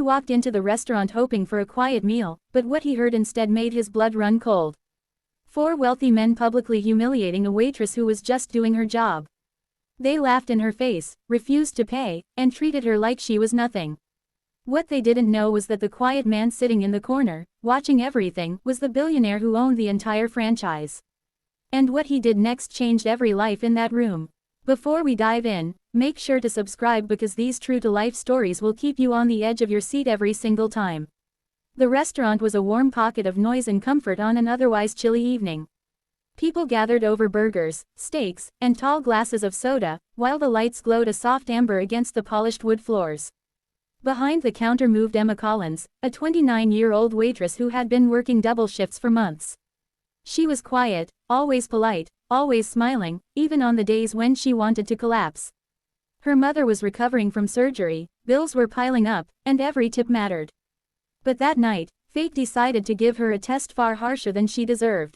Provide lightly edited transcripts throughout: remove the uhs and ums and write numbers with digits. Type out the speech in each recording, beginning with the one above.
walked into the restaurant hoping for a quiet meal, but what he heard instead made his blood run cold. 4 wealthy men publicly humiliating a waitress who was just doing her job. They laughed in her face, refused to pay, and treated her like she was nothing. What they didn't know was that the quiet man sitting in the corner, watching everything, was the billionaire who owned the entire franchise. And what he did next changed every life in that room. Before we dive in, make sure to subscribe because these true-to-life stories will keep you on the edge of your seat every single time. The restaurant was a warm pocket of noise and comfort on an otherwise chilly evening. People gathered over burgers, steaks, and tall glasses of soda, while the lights glowed a soft amber against the polished wood floors. Behind the counter moved Emma Collins, a 29-year-old waitress who had been working double shifts for months. She was quiet, always polite, always smiling, even on the days when she wanted to collapse. Her mother was recovering from surgery, bills were piling up, and every tip mattered. But that night, fate decided to give her a test far harsher than she deserved.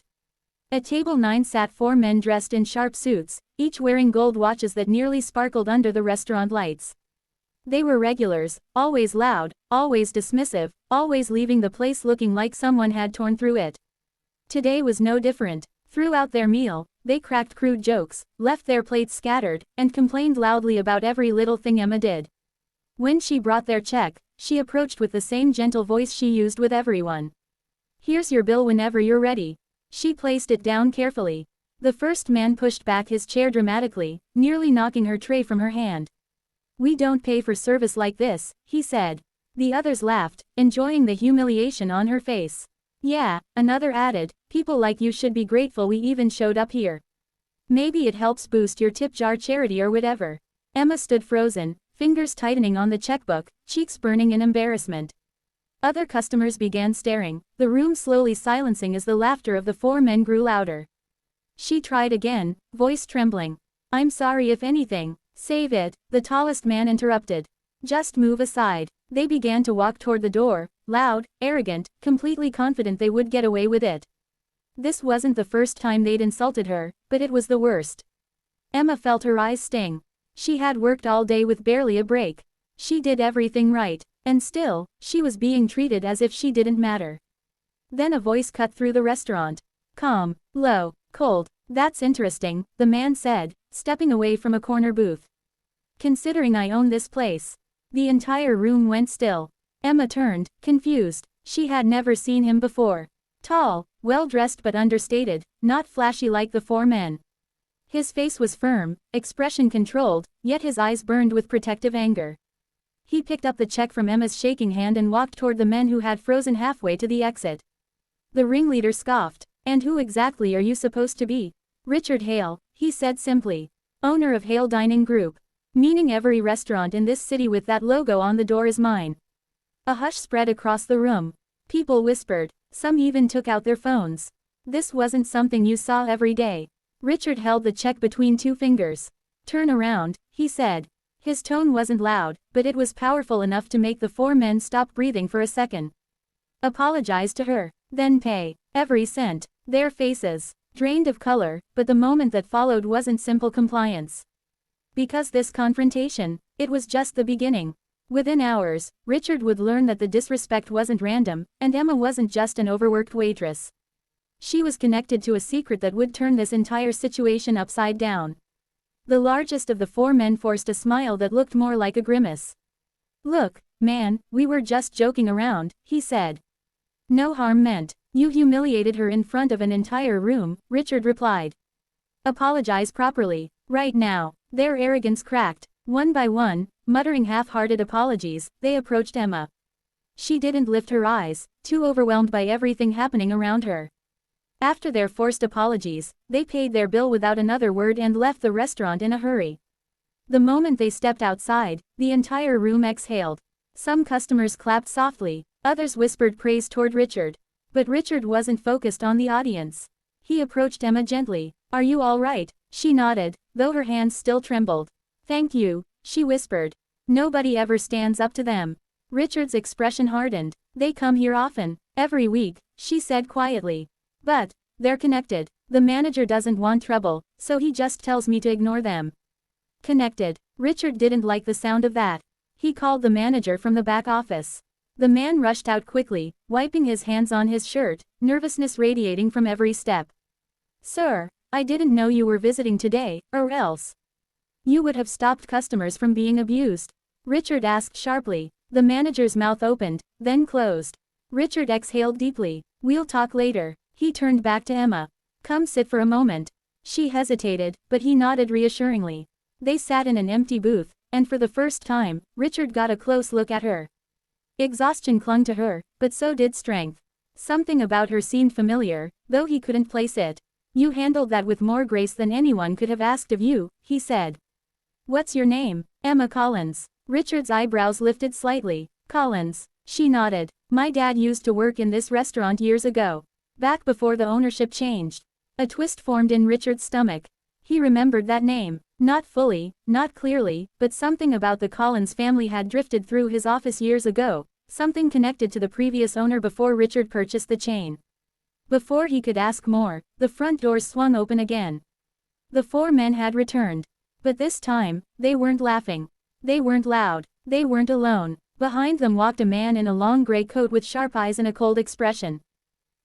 At table 9 sat 4 men dressed in sharp suits, each wearing gold watches that nearly sparkled under the restaurant lights. They were regulars, always loud, always dismissive, always leaving the place looking like someone had torn through it. Today was no different. Throughout their meal, they cracked crude jokes, left their plates scattered, and complained loudly about every little thing Emma did. When she brought their check, she approached with the same gentle voice she used with everyone. "Here's your bill whenever you're ready." She placed it down carefully. The first man pushed back his chair dramatically, nearly knocking her tray from her hand. "We don't pay for service like this," he said. The others laughed, enjoying the humiliation on her face. "Yeah," another added, "people like you should be grateful we even showed up here. Maybe it helps boost your tip jar charity or whatever." Emma stood frozen, fingers tightening on the checkbook, cheeks burning in embarrassment. Other customers began staring, the room slowly silencing as the laughter of the 4 men grew louder. She tried again, voice trembling. "I'm sorry if anything." "Save it," the tallest man interrupted. "Just move aside." They began to walk toward the door, loud, arrogant, completely confident they would get away with it. This wasn't the first time they'd insulted her, but it was the worst. Emma felt her eyes sting. She had worked all day with barely a break. She did everything right. And still, she was being treated as if she didn't matter. Then a voice cut through the restaurant. "Calm, low, cold. That's interesting," the man said, stepping away from a corner booth. "Considering I own this place." The entire room went still. Emma turned, confused. She had never seen him before. Tall, well-dressed but understated, not flashy like the 4 men. His face was firm, expression controlled, yet his eyes burned with protective anger. He picked up the check from Emma's shaking hand and walked toward the men who had frozen halfway to the exit. The ringleader scoffed. "And who exactly are you supposed to be?" "Richard Hale," he said simply. "Owner of Hale Dining Group. Meaning every restaurant in this city with that logo on the door is mine." A hush spread across the room. People whispered. Some even took out their phones. This wasn't something you saw every day. Richard held the check between 2 fingers. "Turn around," he said. His tone wasn't loud, but it was powerful enough to make the 4 men stop breathing for a second. "Apologize to her, then pay every cent." Their faces drained of color, but the moment that followed wasn't simple compliance. Because this confrontation, it was just the beginning. Within hours, Richard would learn that the disrespect wasn't random, and Emma wasn't just an overworked waitress. She was connected to a secret that would turn this entire situation upside down. The largest of the 4 men forced a smile that looked more like a grimace. "Look, man, we were just joking around," he said. "No harm meant." "You humiliated her in front of an entire room," Richard replied. "Apologize properly, right now." Their arrogance cracked. One by one, muttering half-hearted apologies, they approached Emma. She didn't lift her eyes, too overwhelmed by everything happening around her. After their forced apologies, they paid their bill without another word and left the restaurant in a hurry. The moment they stepped outside, the entire room exhaled. Some customers clapped softly, others whispered praise toward Richard. But Richard wasn't focused on the audience. He approached Emma gently. "Are you all right?" She nodded, though her hands still trembled. "Thank you," she whispered. "Nobody ever stands up to them." Richard's expression hardened. "They come here often, every week," she said quietly. "But they're connected. The manager doesn't want trouble, so he just tells me to ignore them." Connected. Richard didn't like the sound of that. He called the manager from the back office. The man rushed out quickly, wiping his hands on his shirt, nervousness radiating from every step. "Sir, I didn't know you were visiting today, or else you would have stopped customers from being abused," Richard asked sharply. The manager's mouth opened, then closed. Richard exhaled deeply. "We'll talk later." He turned back to Emma. "Come sit for a moment." She hesitated, but he nodded reassuringly. They sat in an empty booth, and for the first time, Richard got a close look at her. Exhaustion clung to her, but so did strength. Something about her seemed familiar, though he couldn't place it. "You handled that with more grace than anyone could have asked of you," he said. "What's your name?" "Emma Collins." Richard's eyebrows lifted slightly. "Collins." She nodded. "My dad used to work in this restaurant years ago. Back before the ownership changed." A twist formed in Richard's stomach. He remembered that name. Not fully, not clearly, but something about the Collins family had drifted through his office years ago, something connected to the previous owner before Richard purchased the chain. Before he could ask more, the front doors swung open again. The four men had returned. But this time, they weren't laughing. They weren't loud. They weren't alone. Behind them walked a man in a long gray coat with sharp eyes and a cold expression.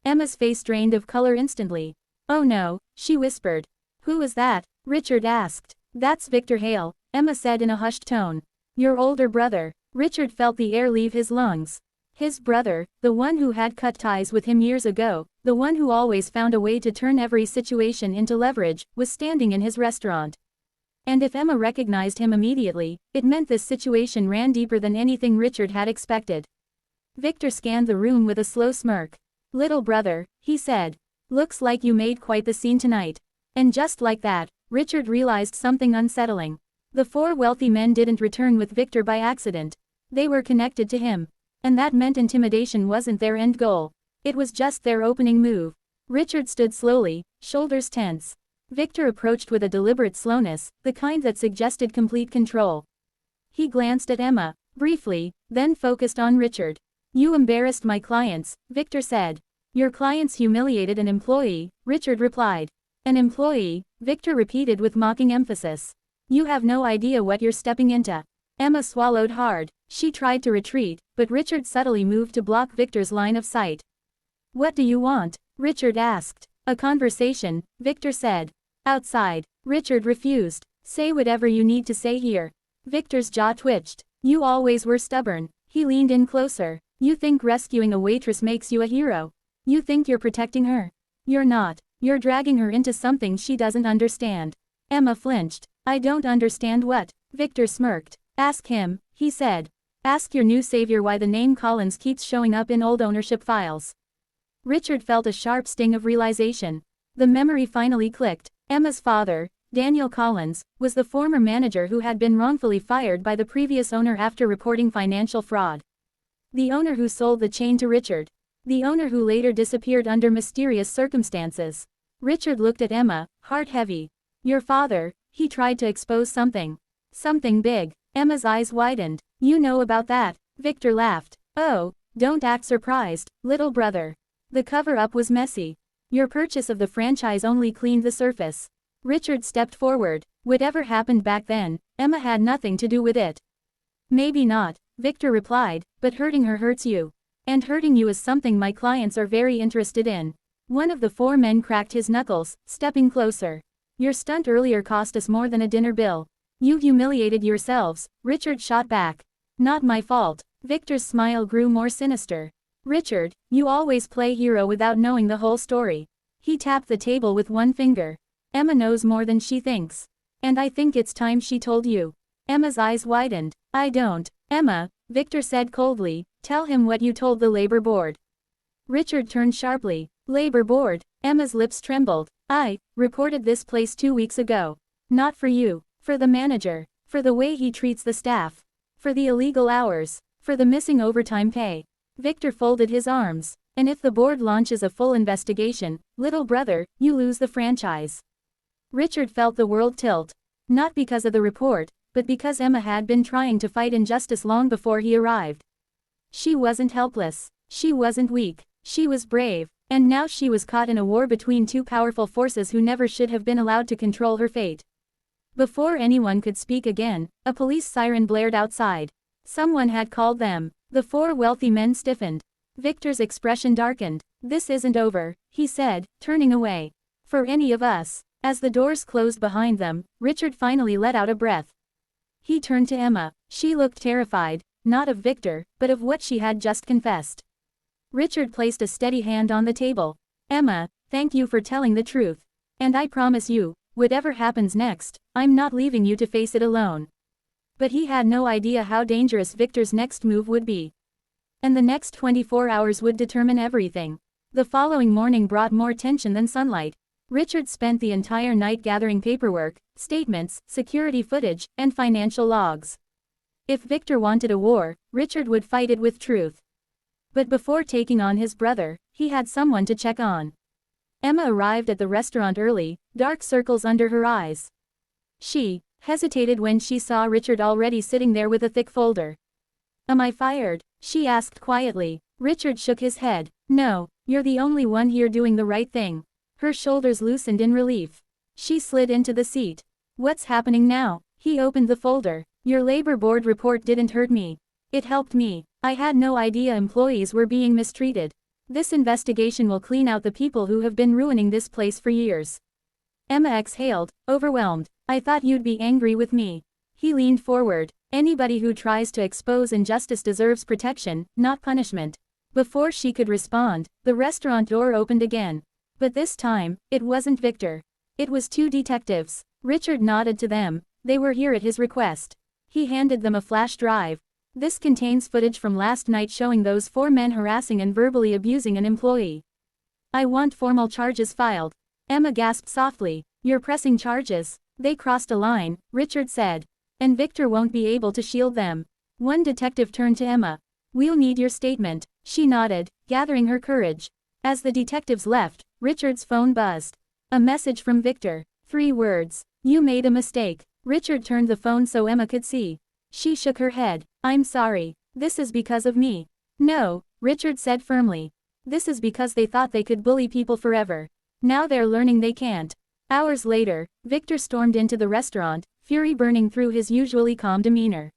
Emma's face drained of color instantly. "Oh no," she whispered. "Who was that?" Richard asked. "That's Victor Hale," Emma said in a hushed tone. "Your older brother." Richard felt the air leave his lungs. His brother, the one who had cut ties with him years ago, the one who always found a way to turn every situation into leverage, was standing in his restaurant. And if Emma recognized him immediately, it meant this situation ran deeper than anything Richard had expected. Victor scanned the room with a slow smirk. "Little brother," he said. "Looks like you made quite the scene tonight." And just like that, Richard realized something unsettling. The four wealthy men didn't return with Victor by accident. They were connected to him. And that meant intimidation wasn't their end goal. It was just their opening move. Richard stood slowly, shoulders tense. Victor approached with a deliberate slowness, the kind that suggested complete control. He glanced at Emma, briefly, then focused on Richard. "You embarrassed my clients," Victor said. "Your clients humiliated an employee," Richard replied. "An employee," Victor repeated with mocking emphasis. "You have no idea what you're stepping into." Emma swallowed hard. She tried to retreat, but Richard subtly moved to block Victor's line of sight. "What do you want?" Richard asked. "A conversation," Victor said. "Outside." Richard refused. "Say whatever you need to say here." Victor's jaw twitched. "You always were stubborn." He leaned in closer. "You think rescuing a waitress makes you a hero. You think you're protecting her. You're not. You're dragging her into something she doesn't understand." Emma flinched. "I don't understand what?" Victor smirked. "Ask him," he said. "Ask your new savior why the name Collins keeps showing up in old ownership files." Richard felt a sharp sting of realization. The memory finally clicked. Emma's father, Daniel Collins, was the former manager who had been wrongfully fired by the previous owner after reporting financial fraud. The owner who sold the chain to Richard. The owner who later disappeared under mysterious circumstances. Richard looked at Emma, heart heavy. "Your father," he tried to expose something. "Something big." Emma's eyes widened. "You know about that?" Victor laughed. "Oh, don't act surprised, little brother. The cover-up was messy. Your purchase of the franchise only cleaned the surface." Richard stepped forward. "Whatever happened back then, Emma had nothing to do with it." "Maybe not," Victor replied, "but hurting her hurts you. And hurting you is something my clients are very interested in." One of the four men cracked his knuckles, stepping closer. "Your stunt earlier cost us more than a dinner bill. You humiliated yourselves," Richard shot back. "Not my fault." Victor's smile grew more sinister. "Richard, you always play hero without knowing the whole story." He tapped the table with one finger. "Emma knows more than she thinks. And I think it's time she told you." Emma's eyes widened. "I don't." "Emma," Victor said coldly, "tell him what you told the labor board." Richard turned sharply. "Labor board?" Emma's lips trembled. "I reported this place 2 weeks ago. Not for you. For the manager. For the way he treats the staff. For the illegal hours. For the missing overtime pay." Victor folded his arms. "And if the board launches a full investigation, little brother, you lose the franchise." Richard felt the world tilt. Not because of the report, but because Emma had been trying to fight injustice long before he arrived. She wasn't helpless. She wasn't weak. She was brave. And now she was caught in a war between two powerful forces who never should have been allowed to control her fate. Before anyone could speak again, a police siren blared outside. Someone had called them. The four wealthy men stiffened. Victor's expression darkened. "This isn't over," he said, turning away. "For any of us." As the doors closed behind them, Richard finally let out a breath. He turned to Emma. She looked terrified, not of Victor, but of what she had just confessed. Richard placed a steady hand on the table. "Emma, thank you for telling the truth. And I promise you, whatever happens next, I'm not leaving you to face it alone." But he had no idea how dangerous Victor's next move would be. And the next 24 hours would determine everything. The following morning brought more tension than sunlight. Richard spent the entire night gathering paperwork, statements, security footage, and financial logs. If Victor wanted a war, Richard would fight it with truth. But before taking on his brother, he had someone to check on. Emma arrived at the restaurant early, dark circles under her eyes. She hesitated when she saw Richard already sitting there with a thick folder. "Am I fired?" she asked quietly. Richard shook his head. "No, you're the only one here doing the right thing." Her shoulders loosened in relief. She slid into the seat. "What's happening now?" He opened the folder. "Your labor board report didn't hurt me. It helped me. I had no idea employees were being mistreated. This investigation will clean out the people who have been ruining this place for years." Emma exhaled, overwhelmed. "I thought you'd be angry with me." He leaned forward. "Anybody who tries to expose injustice deserves protection, not punishment." Before she could respond, the restaurant door opened again. But this time, it wasn't Victor. It was two detectives. Richard nodded to them. They were here at his request. He handed them a flash drive. "This contains footage from last night showing those four men harassing and verbally abusing an employee. I want formal charges filed." Emma gasped softly. "You're pressing charges." "They crossed a line," Richard said. "And Victor won't be able to shield them." One detective turned to Emma. "We'll need your statement." She nodded, gathering her courage. As the detectives left, Richard's phone buzzed. A message from Victor. 3 words. "You made a mistake." Richard turned the phone so Emma could see. She shook her head. "I'm sorry. This is because of me." "No," Richard said firmly. "This is because they thought they could bully people forever. Now they're learning they can't." Hours later, Victor stormed into the restaurant, fury burning through his usually calm demeanor.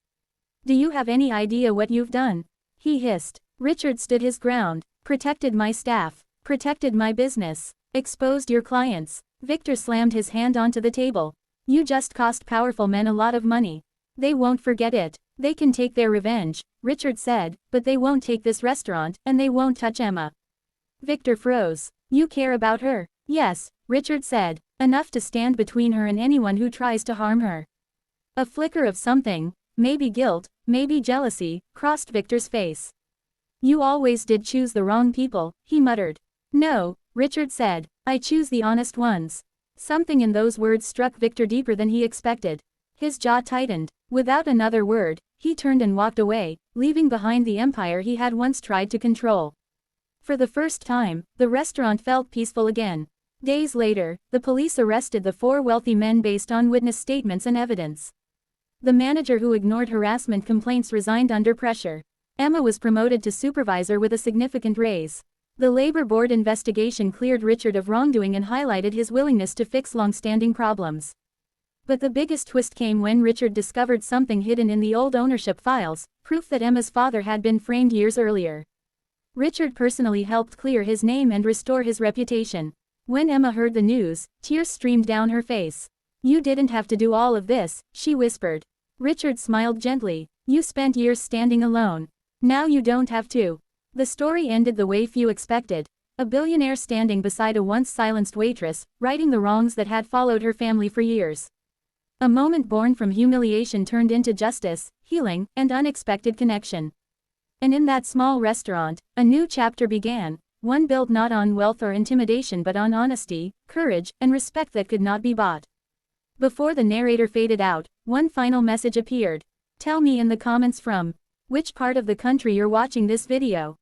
"Do you have any idea what you've done?" he hissed. Richard stood his ground. "Protected my staff. Protected my business. Exposed your clients." Victor slammed his hand onto the table. "You just cost powerful men a lot of money. They won't forget it. They can take their revenge," Richard said, "but they won't take this restaurant, and they won't touch Emma." Victor froze. "You care about her?" "Yes," Richard said. "Enough to stand between her and anyone who tries to harm her." A flicker of something, maybe guilt, maybe jealousy, crossed Victor's face. "You always did choose the wrong people," he muttered. "No," Richard said. "I choose the honest ones." Something in those words struck Victor deeper than he expected. His jaw tightened. Without another word, he turned and walked away, leaving behind the empire he had once tried to control. For the first time, the restaurant felt peaceful again. Days later, the police arrested the 4 wealthy men based on witness statements and evidence. The manager who ignored harassment complaints resigned under pressure. Emma was promoted to supervisor with a significant raise. The labor board investigation cleared Richard of wrongdoing and highlighted his willingness to fix long-standing problems. But the biggest twist came when Richard discovered something hidden in the old ownership files, proof that Emma's father had been framed years earlier. Richard personally helped clear his name and restore his reputation. When Emma heard the news, tears streamed down her face. "You didn't have to do all of this," she whispered. Richard smiled gently. "You spent years standing alone. Now you don't have to." The story ended the way few expected. A billionaire standing beside a once silenced waitress, righting the wrongs that had followed her family for years. A moment born from humiliation turned into justice, healing, and unexpected connection. And in that small restaurant, a new chapter began, one built not on wealth or intimidation but on honesty, courage, and respect that could not be bought. Before the narrator faded out, one final message appeared. Tell me in the comments from which part of the country you're watching this video.